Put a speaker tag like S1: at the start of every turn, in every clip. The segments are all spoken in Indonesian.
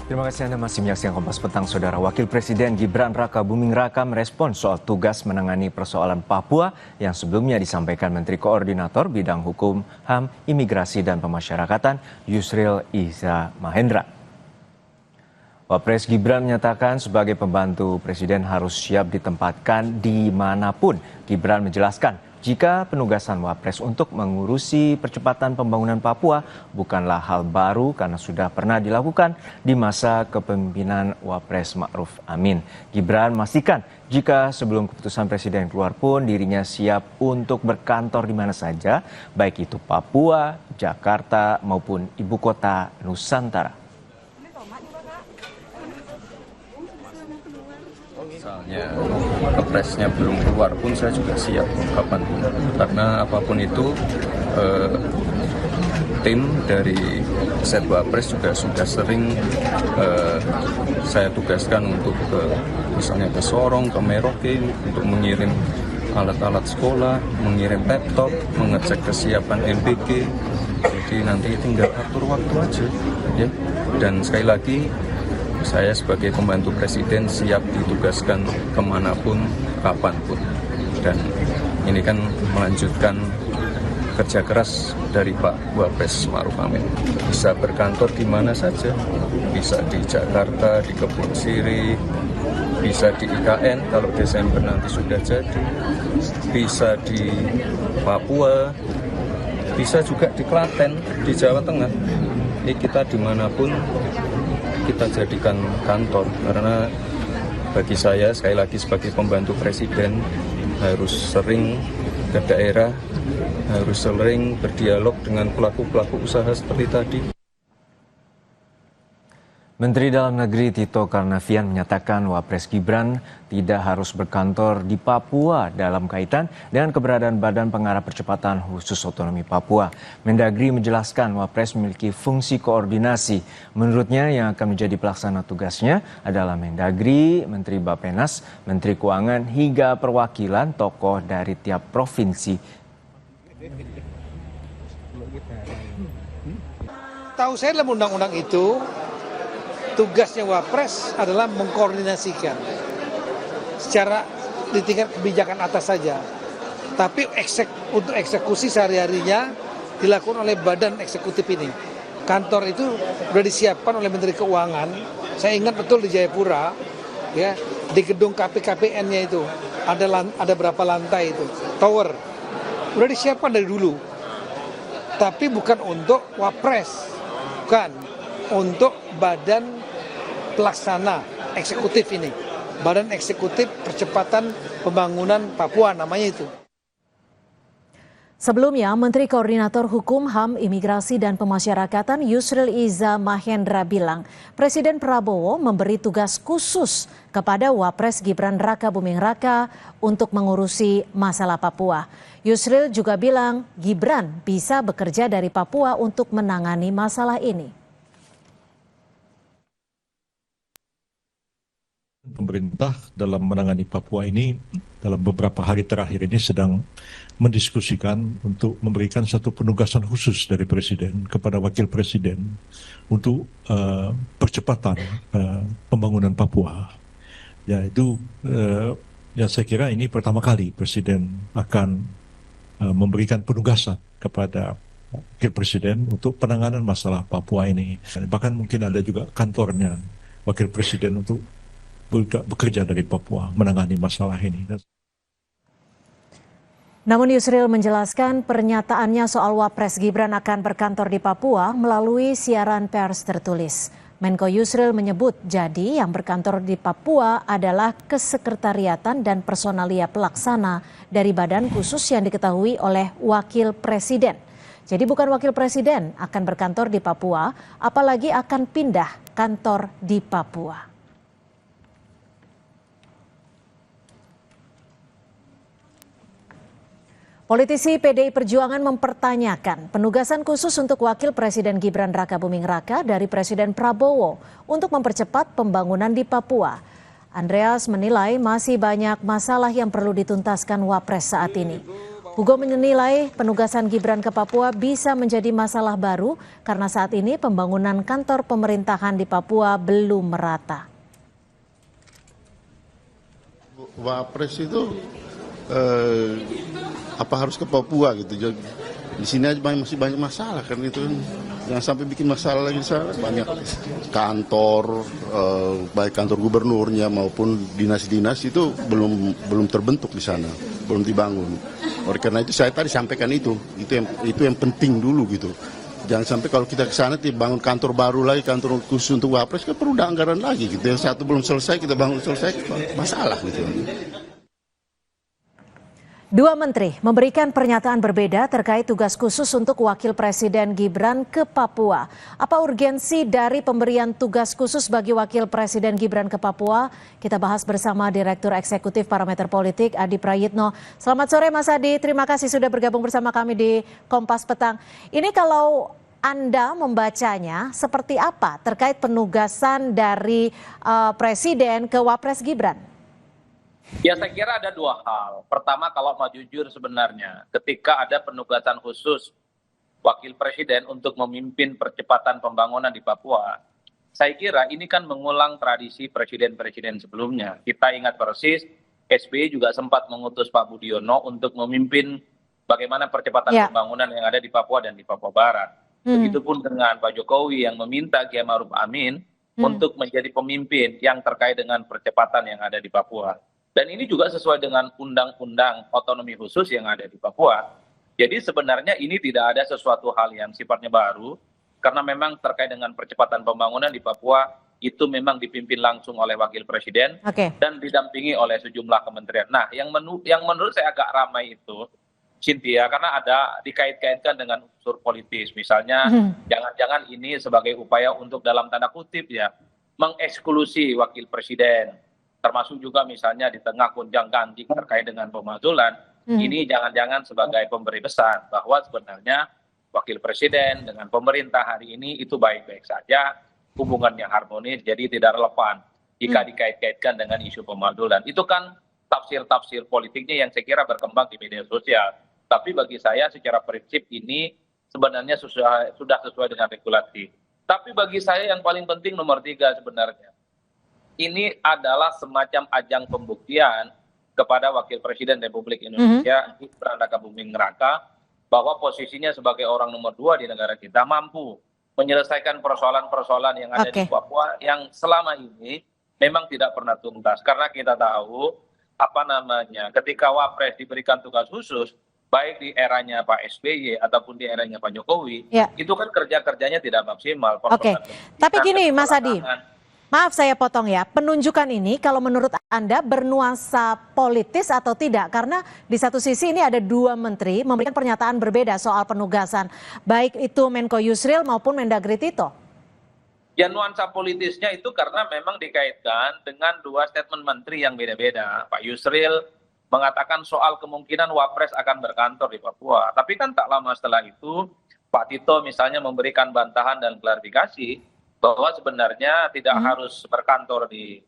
S1: Terima kasih Anda masih menyaksikan Kompas Petang, Saudara. Wakil Presiden Gibran Raka Buming Raka merespon soal tugas menangani persoalan Papua yang sebelumnya disampaikan Menteri Koordinator Bidang Hukum, HAM, Imigrasi dan Pemasyarakatan Yusril Iza Mahendra. Wapres Gibran menyatakan sebagai pembantu Presiden harus siap ditempatkan dimanapun. Gibran menjelaskan jika penugasan Wapres untuk mengurusi percepatan pembangunan Papua bukanlah hal baru karena sudah pernah dilakukan di masa kepemimpinan Wapres Ma'ruf Amin. Gibran memastikan jika sebelum keputusan Presiden keluar pun dirinya siap untuk berkantor di mana saja, baik itu Papua, Jakarta maupun ibu kota Nusantara.
S2: Misalnya kepresnya belum keluar pun saya juga siap kapanpun, karena apapun itu tim dari Setwapres juga sudah sering saya tugaskan untuk misalnya ke Sorong, ke Merauke untuk mengirim alat-alat sekolah, mengirim laptop, mengecek kesiapan MPG. Jadi nanti tinggal atur waktu aja ya. Dan sekali lagi saya sebagai pembantu Presiden siap ditugaskan kemanapun, kapanpun. Dan ini kan melanjutkan kerja keras dari Pak Wapres Ma'ruf Amin. Bisa berkantor di mana saja, bisa di Jakarta, di Kebun Sirih, bisa di IKN kalau Desember nanti sudah jadi, bisa di Papua, bisa juga di Klaten, di Jawa Tengah. Ini kita dimanapun kita jadikan kantor, karena bagi saya sekali lagi sebagai pembantu Presiden harus sering ke daerah, harus sering berdialog dengan pelaku-pelaku usaha seperti tadi.
S1: Menteri Dalam Negeri Tito Karnavian menyatakan Wapres Gibran tidak harus berkantor di Papua dalam kaitan dengan keberadaan Badan Pengarah Percepatan Khusus Otonomi Papua. Mendagri menjelaskan Wapres memiliki fungsi koordinasi. Menurutnya yang akan menjadi pelaksana tugasnya adalah Mendagri, Menteri Bappenas, Menteri Keuangan hingga perwakilan tokoh dari tiap provinsi.
S3: Tahu saya dalam undang-undang itu, tugasnya Wapres adalah mengkoordinasikan secara di tingkat kebijakan atas saja. Tapi untuk eksekusi sehari-harinya dilakukan oleh badan eksekutif ini. Kantor itu sudah disiapkan oleh Menteri Keuangan. Saya ingat betul di Jayapura, ya, di gedung KPKPN-nya itu ada berapa lantai itu, tower. Sudah disiapkan dari dulu. Tapi bukan untuk Wapres, bukan untuk badan pelaksana eksekutif ini, Badan Eksekutif Percepatan Pembangunan Papua namanya itu.
S4: Sebelumnya, Menteri Koordinator Hukum, HAM, Imigrasi dan Pemasyarakatan Yusril Iza Mahendra bilang, Presiden Prabowo memberi tugas khusus kepada Wapres Gibran Raka Buming Raka untuk mengurusi masalah Papua. Yusril juga bilang Gibran bisa bekerja dari Papua untuk menangani masalah ini.
S5: Pemerintah dalam menangani Papua ini dalam beberapa hari terakhir ini sedang mendiskusikan untuk memberikan satu penugasan khusus dari Presiden kepada Wakil Presiden untuk percepatan pembangunan Papua. Ya itu ya saya kira ini pertama kali Presiden akan memberikan penugasan kepada Wakil Presiden untuk penanganan masalah Papua ini. Bahkan mungkin ada juga kantornya Wakil Presiden untuk bekerja dari Papua menangani masalah ini.
S4: Namun Yusril menjelaskan pernyataannya soal Wapres Gibran akan berkantor di Papua melalui siaran pers tertulis. Menko Yusril menyebut jadi yang berkantor di Papua adalah kesekretariatan dan personalia pelaksana dari badan khusus yang diketahui oleh Wakil Presiden. Jadi bukan Wakil Presiden akan berkantor di Papua, apalagi akan pindah kantor di Papua. Politisi PDI Perjuangan mempertanyakan penugasan khusus untuk Wakil Presiden Gibran Raka Buming Raka dari Presiden Prabowo untuk mempercepat pembangunan di Papua. Andreas menilai masih banyak masalah yang perlu dituntaskan Wapres saat ini. Hugo menilai penugasan Gibran ke Papua bisa menjadi masalah baru karena saat ini pembangunan kantor pemerintahan di Papua belum merata.
S6: Wapres itu apa harus ke Papua gitu? Di sini aja masih banyak masalah kan itu. Jangan sampai bikin masalah lagi di sana. Banyak kantor, baik kantor gubernurnya maupun dinas-dinas itu belum terbentuk di sana, belum dibangun. Oleh karena itu saya tadi sampaikan itu yang penting dulu gitu. Jangan sampai kalau kita ke sana bangun kantor baru lagi, kantor khusus untuk Wapres kan perlu anggaran lagi gitu. Yang satu belum selesai kita bangun selesai, masalah gitu.
S4: Dua menteri memberikan pernyataan berbeda terkait tugas khusus untuk Wakil Presiden Gibran ke Papua. Apa urgensi dari pemberian tugas khusus bagi Wakil Presiden Gibran ke Papua? Kita bahas bersama Direktur Eksekutif Parameter Politik Adi Prayitno. Selamat sore Mas Adi, terima kasih sudah bergabung bersama kami di Kompas Petang. Ini kalau Anda membacanya seperti apa terkait penugasan dari Presiden ke Wapres Gibran?
S7: Ya saya kira ada dua hal. Pertama kalau mau jujur sebenarnya ketika ada penugasan khusus Wakil Presiden untuk memimpin percepatan pembangunan di Papua, saya kira ini kan mengulang tradisi presiden-presiden sebelumnya. Kita ingat persis SBY juga sempat mengutus Pak Budiono untuk memimpin bagaimana percepatan pembangunan yang ada di Papua dan di Papua Barat. Begitupun dengan Pak Jokowi yang meminta Kiai Ma'ruf Amin untuk menjadi pemimpin yang terkait dengan percepatan yang ada di Papua. Dan ini juga sesuai dengan undang-undang otonomi khusus yang ada di Papua. Jadi sebenarnya ini tidak ada sesuatu hal yang sifatnya baru, karena memang terkait dengan percepatan pembangunan di Papua, itu memang dipimpin langsung oleh Wakil Presiden dan didampingi oleh sejumlah kementerian. Nah, yang menurut saya agak ramai itu, Cynthia, karena ada dikait-kaitkan dengan unsur politis. Misalnya, jangan-jangan ini sebagai upaya untuk dalam tanda kutip ya, mengeksklusi Wakil Presiden. Termasuk juga misalnya di tengah gonjang-ganjing terkait dengan pemakzulan, ini jangan-jangan sebagai pemberi pesan bahwa sebenarnya Wakil Presiden dengan pemerintah hari ini itu baik-baik saja, hubungannya harmonis, jadi tidak relevan jika dikait-kaitkan dengan isu pemakzulan. Itu kan tafsir-tafsir politiknya yang saya kira berkembang di media sosial. Tapi bagi saya secara prinsip ini sebenarnya sudah sesuai dengan regulasi. Tapi bagi saya yang paling penting nomor 3 sebenarnya, ini adalah semacam ajang pembuktian kepada Wakil Presiden Republik Indonesia Gibran Raka Buming Raka bahwa posisinya sebagai orang nomor 2 di negara kita mampu menyelesaikan persoalan-persoalan yang ada di Papua yang selama ini memang tidak pernah tuntas. Karena kita tahu ketika Wapres diberikan tugas khusus baik di eranya Pak SBY ataupun di eranya Pak Jokowi, itu kan kerja-kerjanya tidak maksimal.
S4: Tapi gini Mas Adi, maaf saya potong ya, penunjukan ini kalau menurut Anda bernuansa politis atau tidak? Karena di satu sisi ini ada 2 menteri memberikan pernyataan berbeda soal penugasan, baik itu Menko Yusril maupun Mendagri Tito.
S7: Ya nuansa politisnya itu karena memang dikaitkan dengan 2 statement menteri yang beda-beda. Pak Yusril mengatakan soal kemungkinan Wapres akan berkantor di Papua. Tapi kan tak lama setelah itu Pak Tito misalnya memberikan bantahan dan klarifikasi bahwa sebenarnya tidak harus berkantor di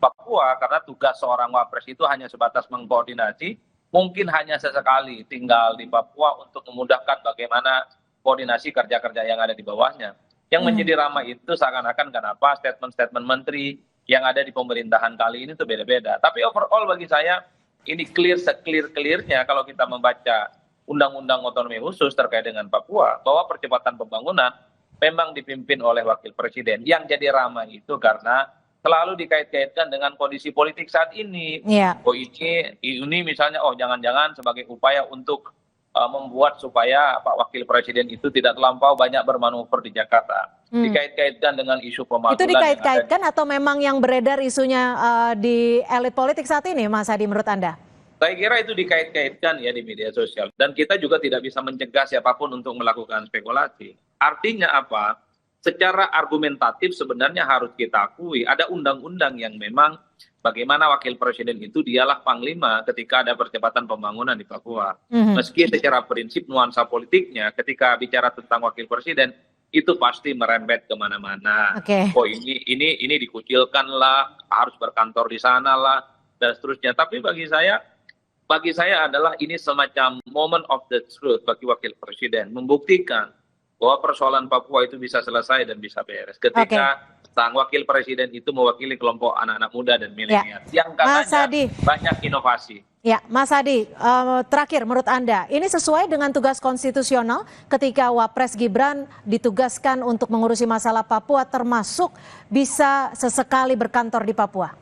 S7: Papua karena tugas seorang Wapres itu hanya sebatas mengkoordinasi, mungkin hanya sesekali tinggal di Papua untuk memudahkan bagaimana koordinasi kerja-kerja yang ada di bawahnya. Yang menjadi ramai itu seakan-akan kenapa statement-statement menteri yang ada di pemerintahan kali ini itu beda-beda. Tapi overall bagi saya ini seclear-clearnya kalau kita membaca undang-undang otonomi khusus terkait dengan Papua bahwa percepatan pembangunan memang dipimpin oleh Wakil Presiden. Yang jadi ramai itu karena selalu dikait-kaitkan dengan kondisi politik saat ini. Oh ini misalnya, jangan-jangan sebagai upaya untuk membuat supaya Pak Wakil Presiden itu tidak terlampau banyak bermanuver di Jakarta. Dikait-kaitkan dengan isu pemakzulan.
S4: Itu dikait-kaitkan atau memang yang beredar isunya di elit politik saat ini, Mas Adi, menurut Anda?
S7: Saya kira itu dikait-kaitkan ya di media sosial. Dan kita juga tidak bisa mencegah siapapun untuk melakukan spekulasi. Artinya apa? Secara argumentatif sebenarnya harus kita akui ada undang-undang yang memang bagaimana Wakil Presiden itu dialah panglima ketika ada percepatan pembangunan di Papua. Meski secara prinsip nuansa politiknya ketika bicara tentang Wakil Presiden itu pasti merembet kemana-mana. Oh ini dikucilkan lah, harus berkantor di sana lah dan seterusnya. Tapi bagi saya bagi saya adalah ini semacam moment of the truth bagi wakil presiden, membuktikan bahwa persoalan Papua itu bisa selesai dan bisa beres ketika sang wakil presiden itu mewakili kelompok anak-anak muda dan milenial yang katanya banyak inovasi.
S4: Ya, Mas Adi, terakhir menurut Anda, ini sesuai dengan tugas konstitusional ketika Wapres Gibran ditugaskan untuk mengurusi masalah Papua, termasuk bisa sesekali berkantor di Papua?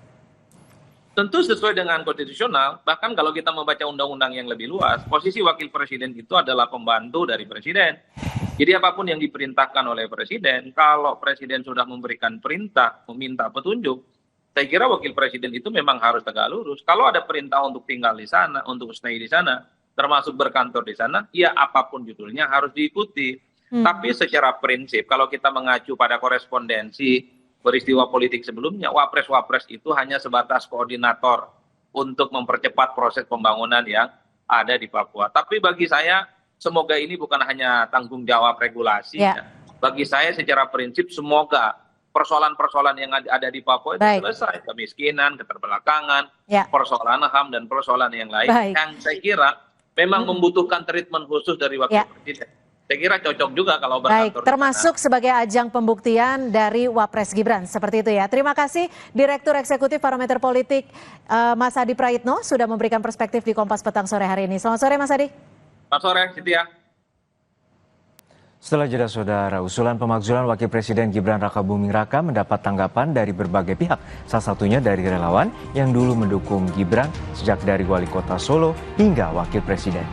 S7: Tentu sesuai dengan konstitusional, bahkan kalau kita membaca undang-undang yang lebih luas, posisi wakil presiden itu adalah pembantu dari presiden. Jadi apapun yang diperintahkan oleh presiden, kalau presiden sudah memberikan perintah, meminta petunjuk, saya kira wakil presiden itu memang harus tegak lurus. Kalau ada perintah untuk tinggal di sana, untuk stay di sana, termasuk berkantor di sana, ya apapun judulnya harus diikuti. Tapi secara prinsip, kalau kita mengacu pada korespondensi peristiwa politik sebelumnya, wapres-wapres itu hanya sebatas koordinator untuk mempercepat proses pembangunan yang ada di Papua. Tapi bagi saya, semoga ini bukan hanya tanggung jawab regulasi. Bagi saya secara prinsip, semoga persoalan-persoalan yang ada di Papua itu selesai. Kemiskinan, keterbelakangan, persoalan HAM, dan persoalan yang lain. Yang saya kira memang membutuhkan treatment khusus dari wakil presiden. Saya kira cocok juga kalau berkantor.
S4: Termasuk sebagai ajang pembuktian dari Wapres Gibran, seperti itu ya. Terima kasih Direktur Eksekutif Parameter Politik Mas Adi Praitno sudah memberikan perspektif di Kompas Petang sore hari ini. Selamat sore Mas Adi.
S7: Selamat sore, Cynthia.
S1: Setelah jeda saudara, usulan pemakzulan Wakil Presiden Gibran Raka Buming Raka mendapat tanggapan dari berbagai pihak. Salah satunya dari relawan yang dulu mendukung Gibran sejak dari Wali Kota Solo hingga Wakil Presiden.